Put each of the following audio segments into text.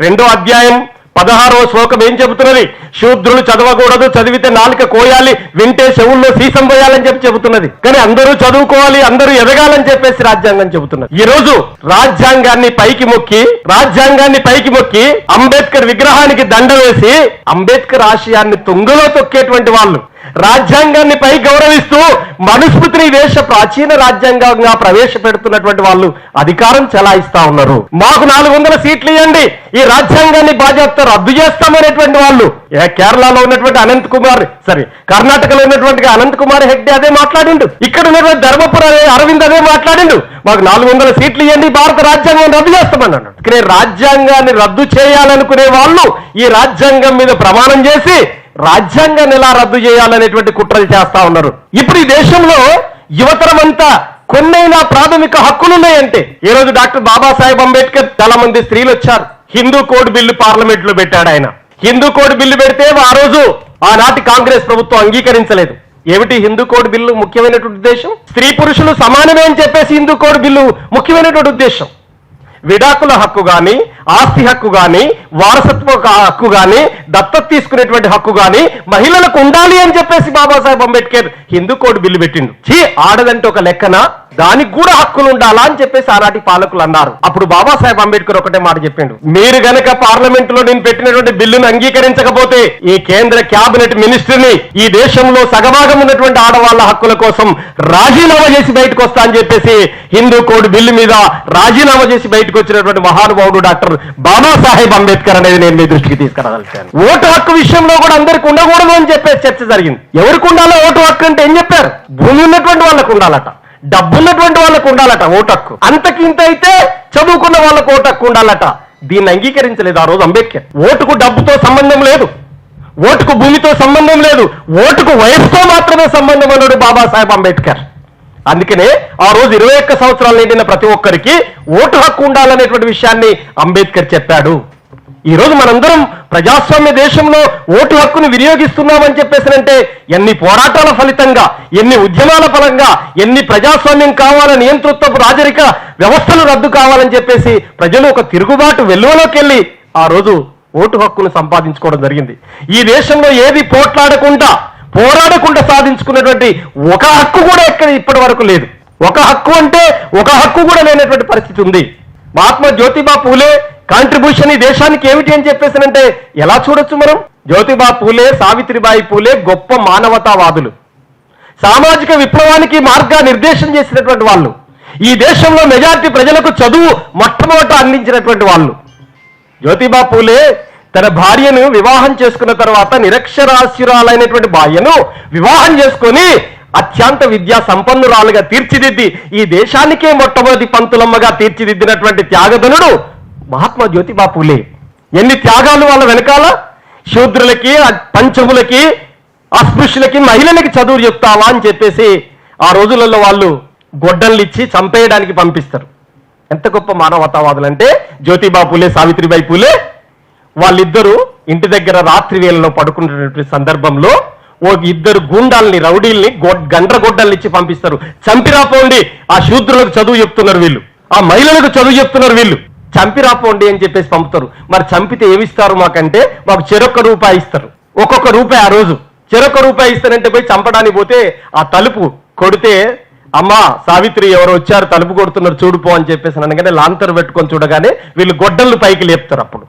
2వ అధ్యాయం 16వ శ్లోకం ఏం చెబుతున్నది? శూద్రులు చదవకూడదు, చదివితే నాలుక కోయాలి, వింటే చెవుల్లో సీసం పోయాలని చెబుతున్నది. కానీ అందరూ చదువుకోవాలి, అందరూ ఎదగాలని చెప్పేసి రాజ్యాంగం చెబుతున్నది. ఈ రోజు రాజ్యాంగాన్ని పైకి మొక్కి అంబేద్కర్ విగ్రహానికి దండ వేసి అంబేద్కర్ ఆశయాన్ని తుంగలో తొక్కేటువంటి వాళ్ళు, రాజ్యాంగాన్ని పై గౌరవిస్తూ మనుస్మృతిని దేశ ప్రాచీన రాజ్యాంగంగా ప్రవేశపెడుతున్నటువంటి వాళ్ళు అధికారం చెలాయిస్తా ఉన్నారు. మాకు 400 సీట్లు ఇవ్వండి, ఈ రాజ్యాంగాన్ని బాధ్యత రద్దు చేస్తామనేటువంటి వాళ్ళు కేరళలో ఉన్నటువంటి కర్ణాటకలో ఉన్నటువంటి అనంత్ కుమార్ హెగ్డే అదే మాట్లాడిండు, ఇక్కడ ఉన్నటువంటి ధర్మపుర అరవింద్ అదే మాట్లాడిండు. మాకు 400 సీట్లు ఇవ్వండి, భారత రాజ్యాంగాన్ని రద్దు చేస్తామన్నాడు. కానీ రాజ్యాంగాన్ని రద్దు చేయాలనుకునే వాళ్ళు ఈ రాజ్యాంగం మీద ప్రమాణం చేసి రాజ్యాంగాన్ని ఎలా రద్దు చేయాలనేటువంటి కుట్రలు చేస్తా ఉన్నారు. ఇప్పుడు ఈ దేశంలో యువతరం అంతా కొన్నైనా ప్రాథమిక హక్కులు ఉన్నాయంటే, ఈ రోజు డాక్టర్ బాబాసాహెబ్ అంబేద్కర్ చాలా మంది స్త్రీలు వచ్చారు. హిందూ కోడ్ బిల్లు పార్లమెంట్ లో పెట్టాడు ఆయన. హిందూ కోడ్ బిల్లు పెడితే ఆ రోజు ఆనాటి కాంగ్రెస్ ప్రభుత్వం అంగీకరించలేదు. ఏమిటి హిందూ కోడ్ బిల్లు ముఖ్యమైనటువంటి ఉద్దేశం? స్త్రీ పురుషులు సమానమే అని చెప్పేసి హిందూ కోడ్ బిల్లు ముఖ్యమైనటువంటి ఉద్దేశం. విడాకుల హక్కు గాని, ఆస్తి హక్కు గాని, వారసత్వ హక్కు గాని, దత్తత తీసుకునేటువంటి హక్కు గాని మహిళలకు ఉండాలి అని చెప్పేసి బాబాసాహెబ్ అంబేద్కర్ హిందూ కోడ్ బిల్లు పెట్టిండు. ఆడదంటే ఒక లెక్కన, దానికి కూడా హక్కులు ఉండాలా అని చెప్పేసి ఆనాటి పాలకులు అన్నారు. అప్పుడు బాబాసాహెబ్ అంబేద్కర్ ఒకటే మాట చెప్పిండు, మీరు గనక పార్లమెంట్ లో నేను పెట్టినటువంటి బిల్లును అంగీకరించకపోతే ఈ కేంద్ర క్యాబినెట్ మినిస్టర్ని ఈ దేశంలో సగభాగం ఉన్నటువంటి ఆడవాళ్ల హక్కుల కోసం రాజీనామా చేసి బయటకు వస్తా అని చెప్పేసి హిందూ కోడ్ బిల్లు మీద రాజీనామా చేసి బయటకు వచ్చినటువంటి మహానుభావుడు డాక్టర్ బాబాసాహెబ్ అంబేద్కర్ అనేది నేను మీ దృష్టికి తీసుకురాగలిగాను. ఓటు హక్కు విషయంలో కూడా అందరికి ఉండకూడదు అని చెప్పేసి చర్చ జరిగింది. ఎవరికి ఉండాలో ఓటు హక్కు అంటే ఏం చెప్పారు? భూమి ఉన్నటువంటి వాళ్ళకు ఉండాలట, డబ్బున్నటువంటి వాళ్ళకు ఉండాలట ఓటు హక్కు. అంతకింత అయితే చదువుకున్న వాళ్ళకు ఓటు హక్కు ఉండాలట. దీన్ని అంగీకరించలేదు ఆ రోజు అంబేద్కర్. ఓటుకు డబ్బుతో సంబంధం లేదు, ఓటుకు భూమితో సంబంధం లేదు, ఓటుకు వయసుతో మాత్రమే సంబంధం అన్నాడు బాబాసాహెబ్ అంబేద్కర్. అందుకనే ఆ రోజు 21 సంవత్సరాలు నిండిన ప్రతి ఒక్కరికి ఓటు హక్కు ఉండాలనేటువంటి విషయాన్ని అంబేద్కర్ చెప్పాడు. ఈ రోజు మనందరం ప్రజాస్వామ్య దేశంలో ఓటు హక్కును వినియోగిస్తున్నామని చెప్పేసినంటే ఎన్ని పోరాటాల ఫలితంగా, ఎన్ని ఉద్యమాల ఫలంగా, ఎన్ని ప్రజాస్వామ్యం కావాలని, నియంతృత్వపు రాజరిక వ్యవస్థలు రద్దు కావాలని చెప్పేసి ప్రజలు ఒక తిరుగుబాటు వెల్లువలోకి వెళ్ళి ఆ రోజు ఓటు హక్కును సంపాదించుకోవడం జరిగింది. ఈ దేశంలో ఏది పోరాడకుండా సాధించుకున్నటువంటి ఒక హక్కు కూడా ఇప్పటి వరకు లేదు. ఒక హక్కు అంటే ఒక హక్కు కూడా లేనటువంటి పరిస్థితి ఉంది. మహాత్మా జ్యోతిబా పూలే కాంట్రిబ్యూషన్ ఈ దేశానికి ఏమిటి అని చెప్పేసినంటే ఎలా చూడొచ్చు మనం? జ్యోతిబా పూలే, సావిత్రిబాయి పూలే గొప్ప మానవతావాదులు, సామాజిక విప్లవానికి నిర్దేశం చేసినటువంటి వాళ్ళు, ఈ దేశంలో మెజారిటీ ప్రజలకు చదువు మొట్టమొదట అందించినటువంటి వాళ్ళు. జ్యోతిబా పూలే తన భార్యను వివాహం చేసుకున్న తర్వాత, నిరక్షరాస్యురాలైనటువంటి భార్యను వివాహం చేసుకొని అత్యంత విద్యా సంపన్నురాలుగా తీర్చిదిద్ది ఈ దేశానికే మొట్టమొదటి పంతులమ్మగా తీర్చిదిద్దినటువంటి త్యాగధనుడు మహాత్మా జ్యోతిబా పూలే. ఎన్ని త్యాగాలు వాళ్ళ వెనకాల! శూద్రులకి, పంచములకి, అస్పృశ్యులకి, మహిళలకి చదువు చెప్తావా అని చెప్పేసి ఆ రోజులలో వాళ్ళు గొడ్డళ్ళు ఇచ్చి చంపేయడానికి పంపిస్తారు. ఎంత గొప్ప మానవతావాదులు అంటే జ్యోతిబా పూలే, సావిత్రిబాయి పూలే. వాళ్ళిద్దరూ ఇంటి దగ్గర రాత్రి వేళలో పడుకున్నటువంటి సందర్భంలో ఓ 2 గూండాల్ని, రౌడీల్ని గండ్రగొడ్డల్ని ఇచ్చి పంపిస్తారు. చంపిరాపోండి, ఆ శూద్రులకు చదువు చెప్తున్నారు వీళ్ళు, ఆ మహిళలకు చదువు చెప్తున్నారు వీళ్ళు, చంపిరాపోండి అని చెప్పేసి పంపుతారు. మరి చంపితే ఏమిస్తారు మాకంటే, మాకు చెరొక్క రూపాయి ఇస్తారు. ఒక్కొక్క రూపాయి ఆ రోజు చెరొక్క రూపాయి ఇస్తారంటే పోయి చంపడానికి పోతే ఆ తలుపు కొడితే, అమ్మా సావిత్రి ఎవరు వచ్చారు, తలుపు కొడుతున్నారు చూడుపో అని చెప్పేసి అనగానే లాంతరు పెట్టుకొని చూడగానే వీళ్ళు గొడ్డళ్ళు పైకి లేపుతారు. అప్పుడు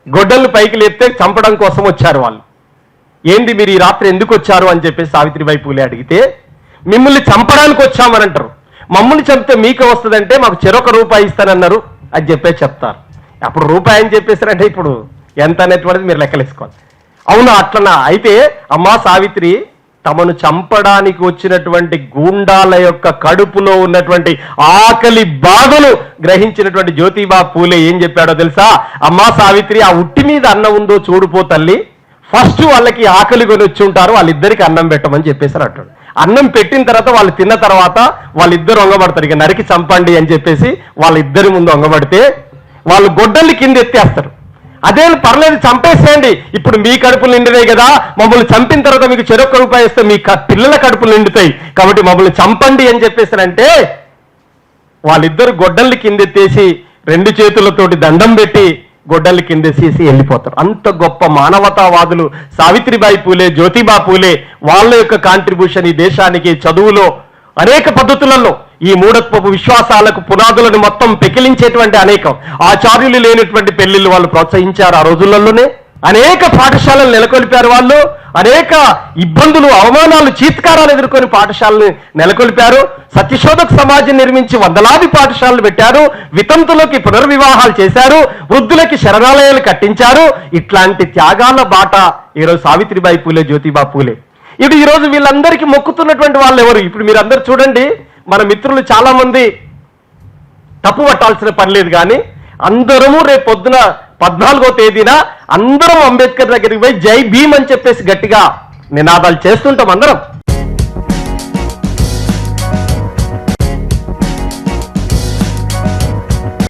గొడ్డళ్ళు పైకి లేపితే చంపడం కోసం వచ్చారు వాళ్ళు. ఏంది మీరు ఈ రాత్రి ఎందుకు వచ్చారు అని చెప్పేసి సావిత్రిబాయి పూలే అడిగితే, మిమ్మల్ని చంపడానికి వచ్చామని అంటారు. మమ్మల్ని చంపితే మీకు వస్తుందంటే మాకు చెరొక రూపాయి ఇస్తానన్నారు అని చెప్పేసి చెప్తారు. అప్పుడు రూపాయి అని చెప్పేసారంటే ఇప్పుడు ఎంత అనేటువంటిది మీరు లెక్కలేసుకోవాలి. అవునా అట్లనా? అయితే అమ్మా సావిత్రి తమను చంపడానికి వచ్చినటువంటి గూండాల యొక్క కడుపులో ఉన్నటువంటి ఆకలి బాధలు గ్రహించినటువంటి జ్యోతిబా పూలే ఏం చెప్పాడో తెలుసా? అమ్మా సావిత్రి, ఆ ఉట్టి మీద అన్నం ఉందో చూడుపో తల్లి, ఫస్ట్ వాళ్ళకి ఆకలి కొని వచ్చి ఉంటారు, వాళ్ళిద్దరికి అన్నం పెట్టమని చెప్పేసి అంటాడు. అన్నం పెట్టిన తర్వాత వాళ్ళు తిన్న తర్వాత వాళ్ళిద్దరు వంగబడతారు. ఇక నరికి చంపండి అని చెప్పేసి వాళ్ళిద్దరి ముందు వంగబడితే వాళ్ళు గొడ్డల్ని కింద ఎత్తేస్తారు. అదే పర్లేదు చంపేసేయండి, ఇప్పుడు మీ కడుపులు నిండినాయి కదా, మమ్మల్ని చంపిన తర్వాత మీకు చెరొక్క రూపాయి ఇస్తే మీ పిల్లల కడుపులు నిండుతాయి, కాబట్టి మమ్మల్ని చంపండి అని చెప్పేసారంటే వాళ్ళిద్దరు గొడ్డల్ని కిందెత్తేసి 2 చేతులతోటి దండం పెట్టి గొడ్డలి కిందేసేసి వెళ్ళిపోతారు. అంత గొప్ప మానవతావాదులు సావిత్రిబాయి పూలే, జ్యోతిబా పూలే. వాళ్ళ యొక్క కాంట్రిబ్యూషన్ ఈ దేశానికి చదువులో అనేక పద్ధతులలో ఈ మూఢత్వపు విశ్వాసాలకు పునాదులను మొత్తం పెకిలించేటువంటి అనేకం ఆచార్యులు లేనటువంటి పెళ్లిళ్ళు వాళ్ళు ప్రోత్సహించారు. ఆ రోజులలోనే అనేక పాఠశాలలు నెలకొల్పారు. వాళ్ళు అనేక ఇబ్బందులు, అవమానాలు, చీత్కారాలు ఎదుర్కొని పాఠశాలను నెలకొల్పారు. సత్యశోధక సమాజం నిర్మించి వందలాది పాఠశాలలు పెట్టారు. వితంతులకి పునర్వివాహాలు చేశారు. వృద్ధులకి శరణాలయాలు కట్టించారు. ఇట్లాంటి త్యాగాల బాట ఈరోజు సావిత్రిబాయి పూలే, జ్యోతిబా పూలే. ఇప్పుడు ఈరోజు వీళ్ళందరికీ మొక్కుతున్నటువంటి వాళ్ళు ఎవరు? ఇప్పుడు మీరు అందరు చూడండి, మన మిత్రులు చాలా మంది తప్పు పట్టాల్సిన పని లేదు, కానీ అందరము రేపు పొద్దున 14వ తేదీన అందరం అంబేద్కర్ దగ్గరికి పోయి జై భీమ్ అని చెప్పేసి గట్టిగా నినాదాలు చేస్తుంటాం అందరం.